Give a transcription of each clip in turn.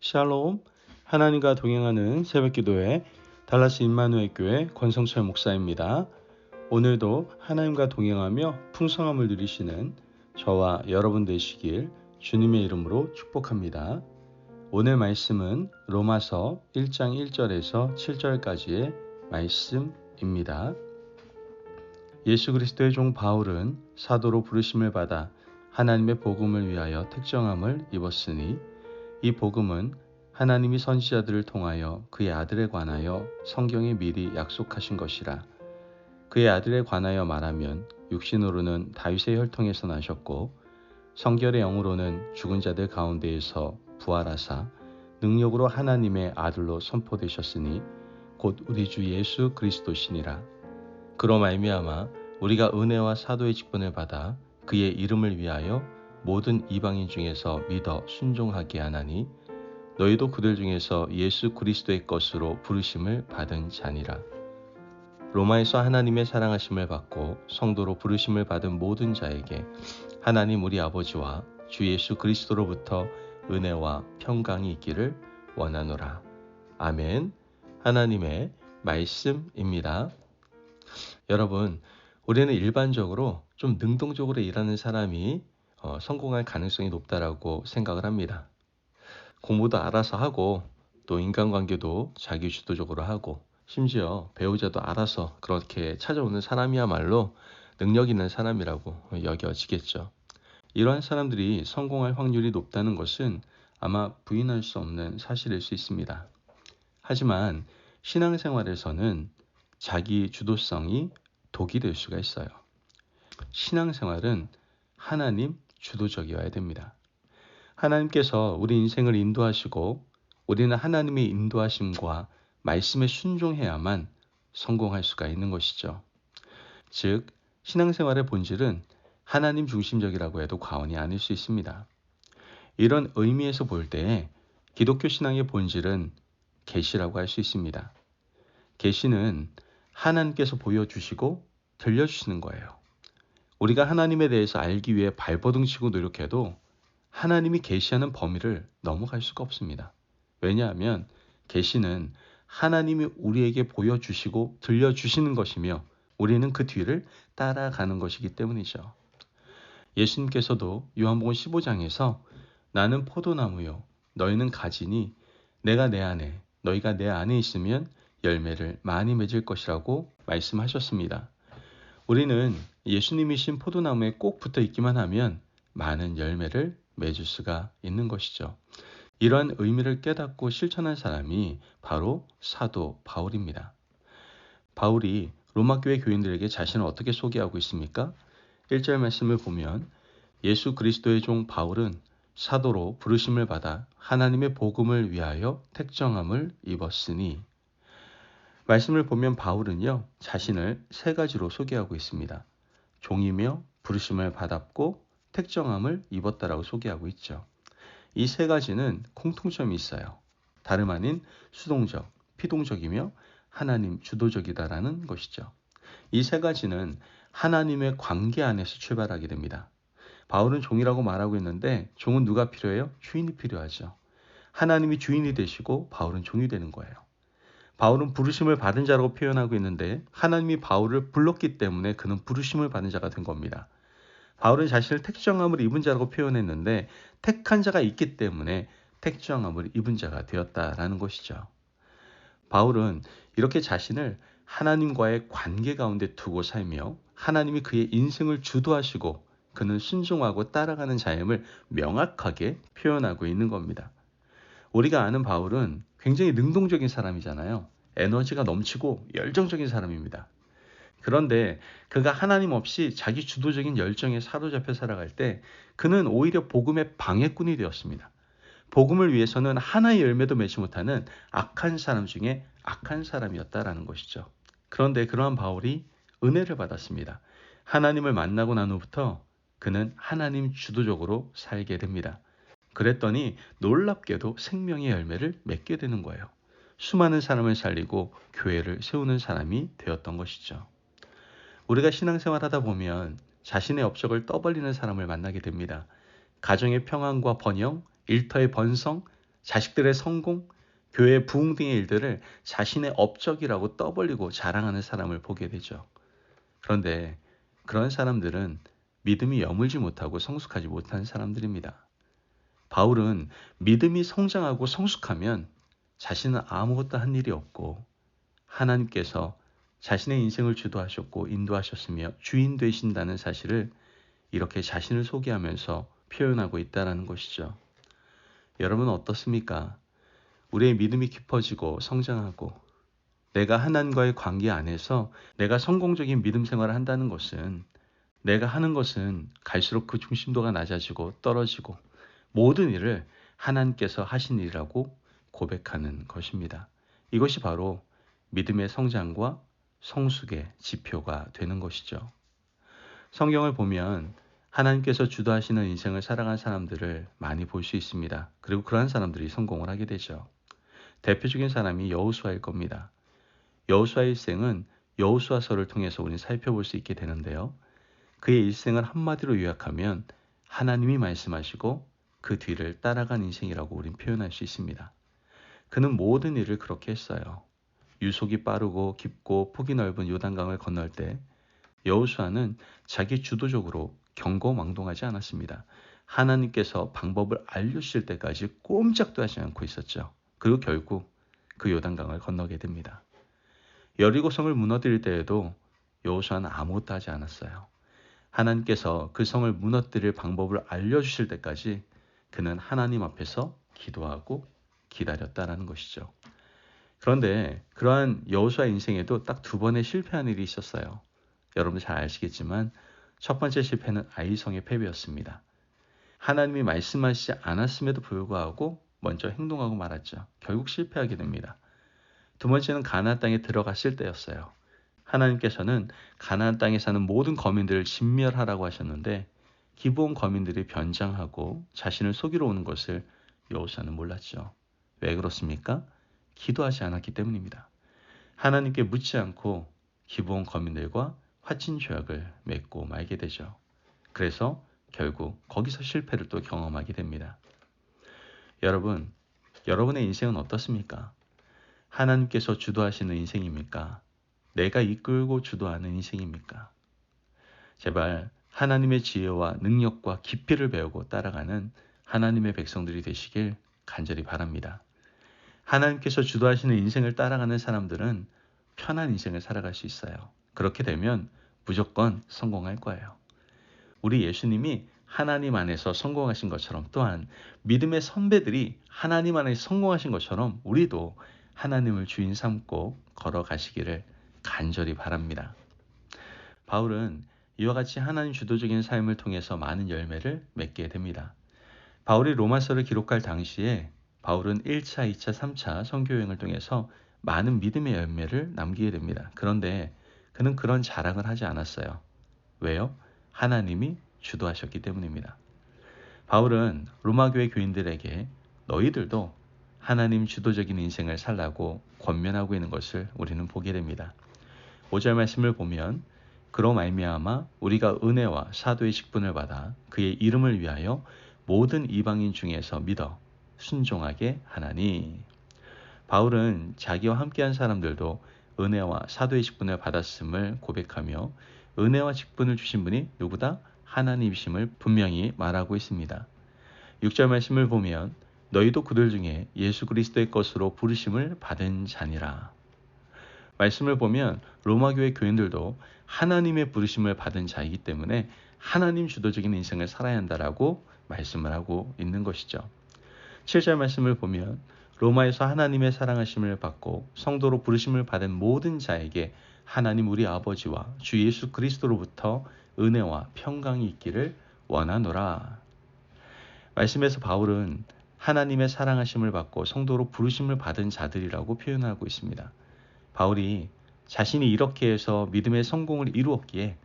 샬롬, 하나님과 동행하는 새벽기도회 달라스 임마누엘 교회 권성철 목사입니다. 오늘도 하나님과 동행하며 풍성함을 누리시는 저와 여러분 되시길 주님의 이름으로 축복합니다. 오늘 말씀은 로마서 1장 1절에서 7절까지의 말씀입니다. 예수 그리스도의 종 바울은 사도로 부르심을 받아 하나님의 복음을 위하여 택정함을 입었으니 이 복음은 하나님이 선지자들을 통하여 그의 아들에 관하여 성경에 미리 약속하신 것이라. 그의 아들에 관하여 말하면 육신으로는 다윗의 혈통에서 나셨고 성결의 영으로는 죽은 자들 가운데에서 부활하사 능력으로 하나님의 아들로 선포되셨으니 곧 우리 주 예수 그리스도시니라. 그로 말미암아 우리가 은혜와 사도의 직분을 받아 그의 이름을 위하여 모든 이방인 중에서 믿어 순종하게 하나니 너희도 그들 중에서 예수 그리스도의 것으로 부르심을 받은 자니라. 로마에서 하나님의 사랑하심을 받고 성도로 부르심을 받은 모든 자에게 하나님 우리 아버지와 주 예수 그리스도로부터 은혜와 평강이 있기를 원하노라. 아멘. 하나님의 말씀입니다. 여러분, 우리는 일반적으로 좀 능동적으로 일하는 사람이 성공할 가능성이 높다라고 생각을 합니다. 공부도 알아서 하고 또 인간관계도 자기 주도적으로 하고 심지어 배우자도 알아서 그렇게 찾아오는 사람이야말로 능력 있는 사람이라고 여겨지겠죠. 이러한 사람들이 성공할 확률이 높다는 것은 아마 부인할 수 없는 사실일 수 있습니다. 하지만 신앙생활에서는 자기 주도성이 독이 될 수가 있어요. 신앙생활은 하나님 주도적이어야 됩니다. 하나님께서 우리 인생을 인도하시고 우리는 하나님의 인도하심과 말씀에 순종해야만 성공할 수가 있는 것이죠. 즉, 신앙생활의 본질은 하나님 중심적이라고 해도 과언이 아닐 수 있습니다. 이런 의미에서 볼 때 기독교 신앙의 본질은 계시라고 할 수 있습니다. 계시는 하나님께서 보여주시고 들려주시는 거예요. 우리가 하나님에 대해서 알기 위해 발버둥 치고 노력해도 하나님이 계시하는 범위를 넘어갈 수가 없습니다. 왜냐하면 계시는 하나님이 우리에게 보여주시고 들려주시는 것이며 우리는 그 뒤를 따라가는 것이기 때문이죠. 예수님께서도 요한복음 15장에서 나는 포도나무요 너희는 가지니 내가 내 안에 너희가 내 안에 있으면 열매를 많이 맺을 것이라고 말씀하셨습니다. 우리는 예수님이신 포도나무에 꼭 붙어 있기만 하면 많은 열매를 맺을 수가 있는 것이죠. 이러한 의미를 깨닫고 실천한 사람이 바로 사도 바울입니다. 바울이 로마교회 교인들에게 자신을 어떻게 소개하고 있습니까? 1절 말씀을 보면 예수 그리스도의 종 바울은 사도로 부르심을 받아 하나님의 복음을 위하여 택정함을 입었으니, 말씀을 보면 바울은요 자신을 세 가지로 소개하고 있습니다. 종이며 부르심을 받았고 택정함을 입었다라고 소개하고 있죠. 이 세 가지는 공통점이 있어요. 다름 아닌 수동적, 피동적이며 하나님 주도적이다라는 것이죠. 이 세 가지는 하나님의 관계 안에서 출발하게 됩니다. 바울은 종이라고 말하고 있는데 종은 누가 필요해요? 주인이 필요하죠. 하나님이 주인이 되시고 바울은 종이 되는 거예요. 바울은 부르심을 받은 자라고 표현하고 있는데 하나님이 바울을 불렀기 때문에 그는 부르심을 받은 자가 된 겁니다. 바울은 자신을 택정함을 입은 자라고 표현했는데 택한 자가 있기 때문에 택정함을 입은 자가 되었다라는 것이죠. 바울은 이렇게 자신을 하나님과의 관계 가운데 두고 살며 하나님이 그의 인생을 주도하시고 그는 순종하고 따라가는 자임을 명확하게 표현하고 있는 겁니다. 우리가 아는 바울은 굉장히 능동적인 사람이잖아요. 에너지가 넘치고 열정적인 사람입니다. 그런데 그가 하나님 없이 자기 주도적인 열정에 사로잡혀 살아갈 때 그는 오히려 복음의 방해꾼이 되었습니다. 복음을 위해서는 하나의 열매도 맺지 못하는 악한 사람 중에 악한 사람이었다라는 것이죠. 그런데 그러한 바울이 은혜를 받았습니다. 하나님을 만나고 난 후부터 그는 하나님 주도적으로 살게 됩니다. 그랬더니 놀랍게도 생명의 열매를 맺게 되는 거예요. 수많은 사람을 살리고 교회를 세우는 사람이 되었던 것이죠. 우리가 신앙생활하다 보면 자신의 업적을 떠벌리는 사람을 만나게 됩니다. 가정의 평안과 번영, 일터의 번성, 자식들의 성공, 교회 부흥 등의 일들을 자신의 업적이라고 떠벌리고 자랑하는 사람을 보게 되죠. 그런데 그런 사람들은 믿음이 여물지 못하고 성숙하지 못한 사람들입니다. 바울은 믿음이 성장하고 성숙하면 자신은 아무것도 한 일이 없고 하나님께서 자신의 인생을 주도하셨고 인도하셨으며 주인 되신다는 사실을 이렇게 자신을 소개하면서 표현하고 있다는 것이죠. 여러분 어떻습니까? 우리의 믿음이 깊어지고 성장하고 내가 하나님과의 관계 안에서 내가 성공적인 믿음 생활을 한다는 것은 내가 하는 것은 갈수록 그 중심도가 낮아지고 떨어지고 모든 일을 하나님께서 하신 일이라고 고백하는 것입니다. 이것이 바로 믿음의 성장과 성숙의 지표가 되는 것이죠. 성경을 보면 하나님께서 주도하시는 인생을 살아간 사람들을 많이 볼 수 있습니다. 그리고 그러한 사람들이 성공을 하게 되죠. 대표적인 사람이 여호수아일 겁니다. 여호수아의 일생은 여호수아서를 통해서 우리는 살펴볼 수 있게 되는데요. 그의 일생을 한마디로 요약하면 하나님이 말씀하시고 그 뒤를 따라간 인생이라고 우리는 표현할 수 있습니다. 그는 모든 일을 그렇게 했어요. 유속이 빠르고 깊고 폭이 넓은 요단강을 건널 때 여호수아는 자기 주도적으로 경거망동하지 않았습니다. 하나님께서 방법을 알려주실 때까지 꼼짝도 하지 않고 있었죠. 그리고 결국 그 요단강을 건너게 됩니다. 여리고성을 무너뜨릴 때에도 여호수아는 아무것도 하지 않았어요. 하나님께서 그 성을 무너뜨릴 방법을 알려주실 때까지 그는 하나님 앞에서 기도하고 기다렸다라는 것이죠. 그런데 그러한 여호수아 인생에도 딱 두 번의 실패한 일이 있었어요. 여러분 잘 아시겠지만 첫 번째 실패는 아이성의 패배였습니다. 하나님이 말씀하시지 않았음에도 불구하고 먼저 행동하고 말았죠. 결국 실패하게 됩니다. 두 번째는 가나안 땅에 들어갔을 때였어요. 하나님께서는 가나안 땅에 사는 모든 거민들을 진멸하라고 하셨는데 기브온 거민들이 변장하고 자신을 속이러 오는 것을 여호수아는 몰랐죠. 왜 그렇습니까? 기도하지 않았기 때문입니다. 하나님께 묻지 않고 기브온 거민들과 화친 조약을 맺고 말게 되죠. 그래서 결국 거기서 실패를 또 경험하게 됩니다. 여러분, 여러분의 인생은 어떻습니까? 하나님께서 주도하시는 인생입니까? 내가 이끌고 주도하는 인생입니까? 제발 하나님의 지혜와 능력과 깊이를 배우고 따라가는 하나님의 백성들이 되시길 간절히 바랍니다. 하나님께서 주도하시는 인생을 따라가는 사람들은 편한 인생을 살아갈 수 있어요. 그렇게 되면 무조건 성공할 거예요. 우리 예수님이 하나님 안에서 성공하신 것처럼 또한 믿음의 선배들이 하나님 안에서 성공하신 것처럼 우리도 하나님을 주인 삼고 걸어가시기를 간절히 바랍니다. 바울은 이와 같이 하나님 주도적인 삶을 통해서 많은 열매를 맺게 됩니다. 바울이 로마서를 기록할 당시에 바울은 1차, 2차, 3차 선교여행을 통해서 많은 믿음의 열매를 남기게 됩니다. 그런데 그는 그런 자랑을 하지 않았어요. 왜요? 하나님이 주도하셨기 때문입니다. 바울은 로마교회 교인들에게 너희들도 하나님 주도적인 인생을 살라고 권면하고 있는 것을 우리는 보게 됩니다. 5절 말씀을 보면 그로 말미암아 우리가 은혜와 사도의 직분을 받아 그의 이름을 위하여 모든 이방인 중에서 믿어 순종하게 하나니. 바울은 자기와 함께한 사람들도 은혜와 사도의 직분을 받았음을 고백하며 은혜와 직분을 주신 분이 누구다? 하나님이심을 분명히 말하고 있습니다. 6절 말씀을 보면 너희도 그들 중에 예수 그리스도의 것으로 부르심을 받은 자니라. 말씀을 보면 로마교회 교인들도 하나님의 부르심을 받은 자이기 때문에 하나님 주도적인 인생을 살아야 한다라고 말씀을 하고 있는 것이죠. 7절 말씀을 보면 로마에서 하나님의 사랑하심을 받고 성도로 부르심을 받은 모든 자에게 하나님 우리 아버지와 주 예수 그리스도로부터 은혜와 평강이 있기를 원하노라. 말씀에서 바울은 하나님의 사랑하심을 받고 성도로 부르심을 받은 자들이라고 표현하고 있습니다. 바울이 자신이 이렇게 해서 믿음의 성공을 이루었기에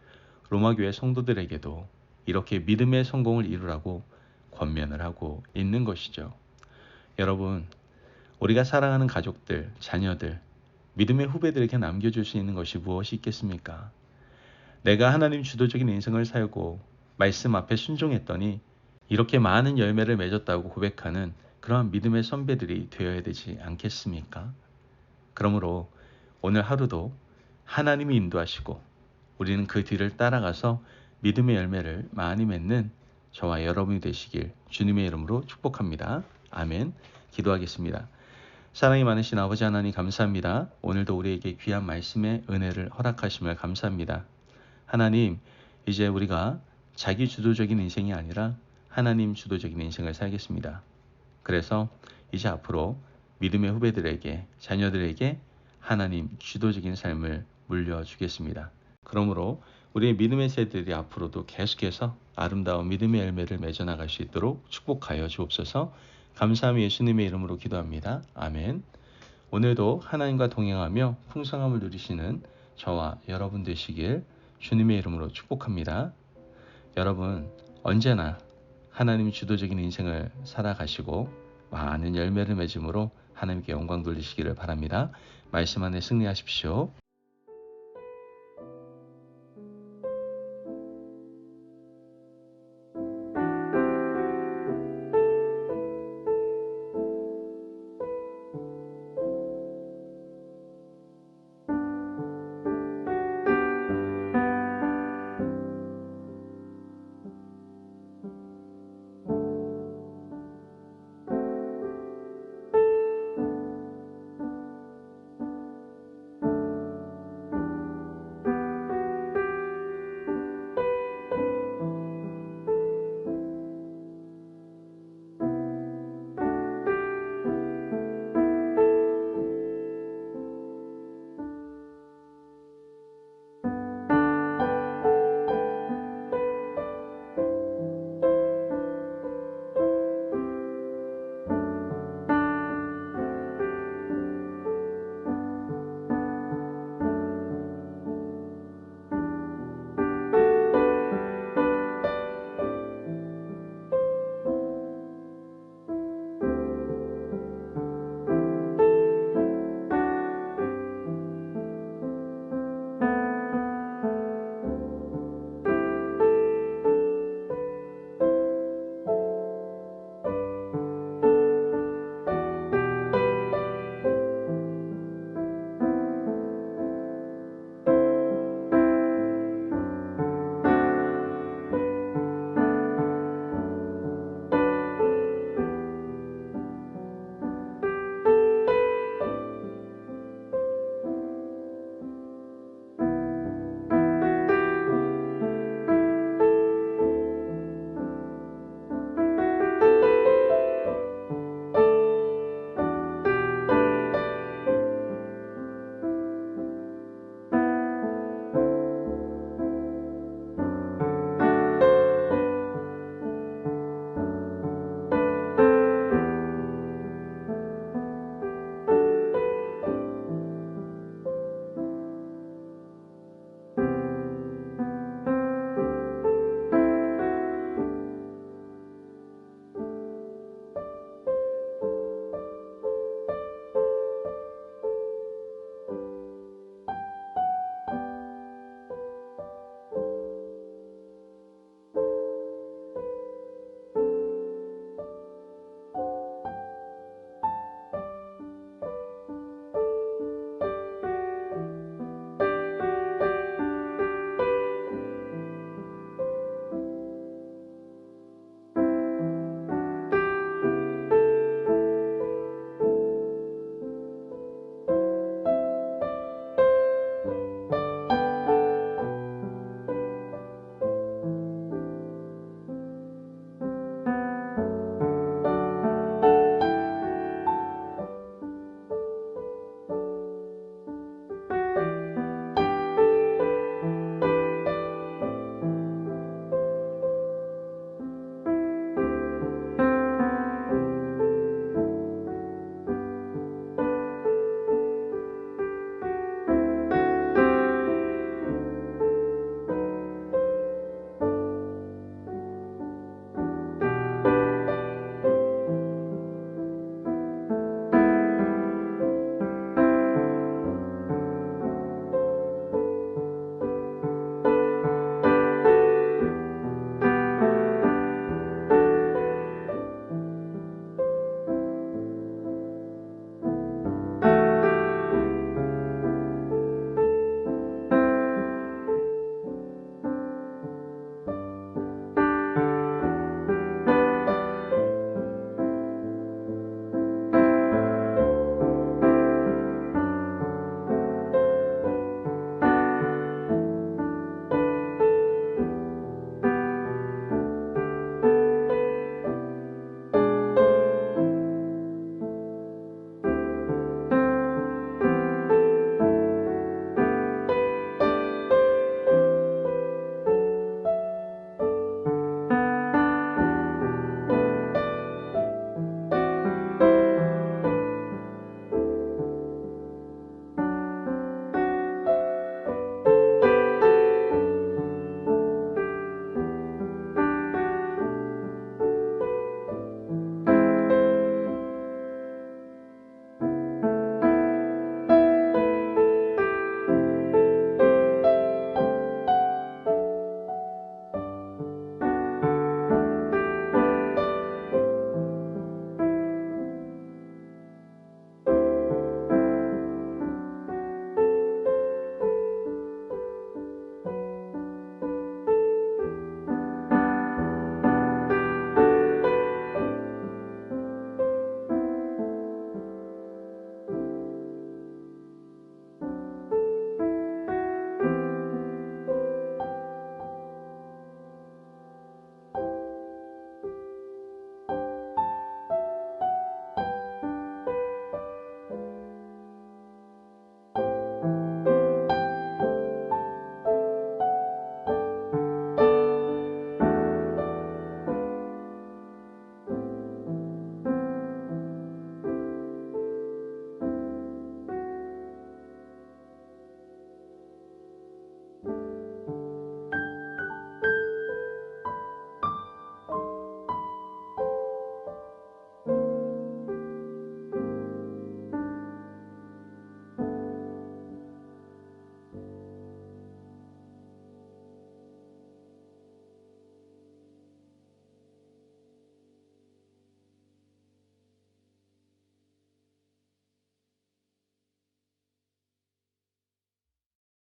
로마교회 성도들에게도 이렇게 믿음의 성공을 이루라고 권면을 하고 있는 것이죠. 여러분, 우리가 사랑하는 가족들, 자녀들, 믿음의 후배들에게 남겨줄 수 있는 것이 무엇이 있겠습니까? 내가 하나님 주도적인 인생을 살고 말씀 앞에 순종했더니 이렇게 많은 열매를 맺었다고 고백하는 그러한 믿음의 선배들이 되어야 되지 않겠습니까? 그러므로 오늘 하루도 하나님이 인도하시고 우리는 그 뒤를 따라가서 믿음의 열매를 많이 맺는 저와 여러분이 되시길 주님의 이름으로 축복합니다. 아멘. 기도하겠습니다. 사랑이 많으신 아버지 하나님 감사합니다. 오늘도 우리에게 귀한 말씀의 은혜를 허락하심을 감사합니다. 하나님, 이제 우리가 자기 주도적인 인생이 아니라 하나님 주도적인 인생을 살겠습니다. 그래서 이제 앞으로 믿음의 후배들에게, 자녀들에게 하나님 주도적인 삶을 물려주겠습니다. 그러므로 우리의 믿음의 세대들이 앞으로도 계속해서 아름다운 믿음의 열매를 맺어나갈 수 있도록 축복하여 주옵소서. 감사함이 예수님의 이름으로 기도합니다. 아멘. 오늘도 하나님과 동행하며 풍성함을 누리시는 저와 여러분 되시길 주님의 이름으로 축복합니다. 여러분 언제나 하나님 주도적인 인생을 살아가시고 많은 열매를 맺음으로 하나님께 영광 돌리시기를 바랍니다. 말씀 안에 승리하십시오.